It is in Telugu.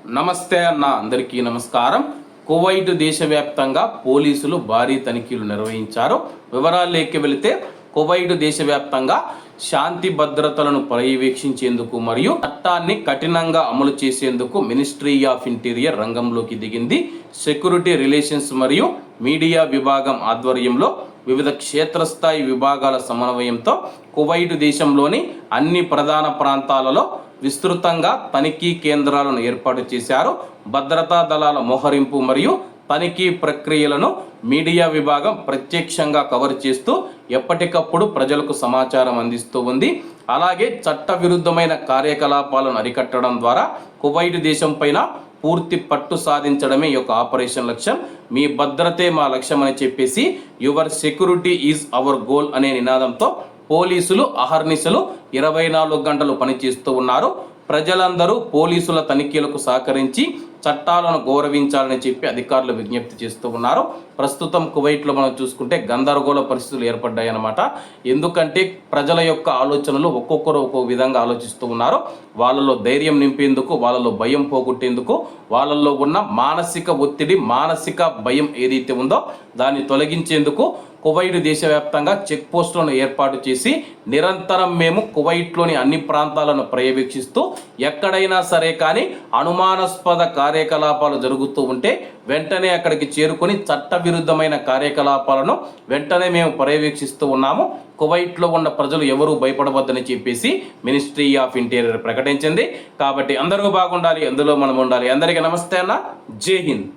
నమస్తే అన్న, అందరికీ నమస్కారం. కువైట్ దేశవ్యాప్తంగా పోలీసులు భారీ తనిఖీలు నిర్వహించారు. వివరాల్లోకి వెళితే కువైట్ దేశవ్యాప్తంగా శాంతి భద్రతలను పర్యవేక్షించేందుకు మరియు చట్టాన్ని కఠినంగా అమలు చేసేందుకు మినిస్ట్రీ ఆఫ్ ఇంటీరియర్ రంగంలోకి దిగింది. సెక్యూరిటీ రిలేషన్స్ మరియు మీడియా విభాగం ఆధ్వర్యంలో వివిధ క్షేత్రస్థాయి విభాగాల సమన్వయంతో కువైట్ దేశంలోని అన్ని ప్రధాన ప్రాంతాలలో విస్తృతంగా తనిఖీ కేంద్రాలను ఏర్పాటు చేశారు. భద్రతా దళాల మోహరింపు మరియు తనిఖీ ప్రక్రియలను మీడియా విభాగం ప్రత్యక్షంగా కవర్ చేస్తూ ఎప్పటికప్పుడు ప్రజలకు సమాచారం అందిస్తూ ఉంది. అలాగే చట్టవిరుద్ధమైన కార్యకలాపాలను అరికట్టడం ద్వారా కువైట్ దేశం పైన పూర్తి పట్టు సాధించడమే ఈ యొక్క ఆపరేషన్ లక్ష్యం. మీ భద్రతే మా లక్ష్యం అని చెప్పేసి your security is our goal అనే నినాదంతో పోలీసులు అహర్నిశలు 24 గంటలు పనిచేస్తూ ఉన్నారు. ప్రజలందరూ పోలీసుల తనిఖీలకు సహకరించి చట్టాలను గౌరవించాలని చెప్పి అధికారులు విజ్ఞప్తి చేస్తూ ఉన్నారు. ప్రస్తుతం కువైట్లో మనం చూసుకుంటే గందరగోళ పరిస్థితులు ఏర్పడ్డాయన్నమాట. ఎందుకంటే ప్రజల యొక్క ఆలోచనలు ఒక్కొక్కరు ఒక్కొక్క విధంగా ఆలోచిస్తూ ఉన్నారు. వాళ్ళలో ధైర్యం నింపేందుకు, వాళ్ళలో భయం పోగొట్టేందుకు, వాళ్ళల్లో ఉన్న మానసిక ఒత్తిడి, మానసిక భయం ఏదైతే ఉందో దాన్ని తొలగించేందుకు కువైట్ దేశవ్యాప్తంగా చెక్ పోస్టులను ఏర్పాటు చేసి నిరంతరం మేము కువైట్లోని అన్ని ప్రాంతాలను పర్యవేక్షిస్తూ ఎక్కడైనా సరే కానీ అనుమానాస్పద కార్యకలాపాలు జరుగుతూ ఉంటే వెంటనే అక్కడికి చేరుకొని చట్టవిరుద్ధమైన కార్యకలాపాలను వెంటనే మేము పర్యవేక్షిస్తూ ఉన్నాము. కువైట్లో ఉన్న ప్రజలు ఎవరూ భయపడవద్దని చెప్పేసి మినిస్ట్రీ ఆఫ్ ఇంటీరియర్ ప్రకటించింది. కాబట్టి అందరూ బాగుండాలి, అందులో మనం ఉండాలి. అందరికీ నమస్తే అన్న, జై హింద్.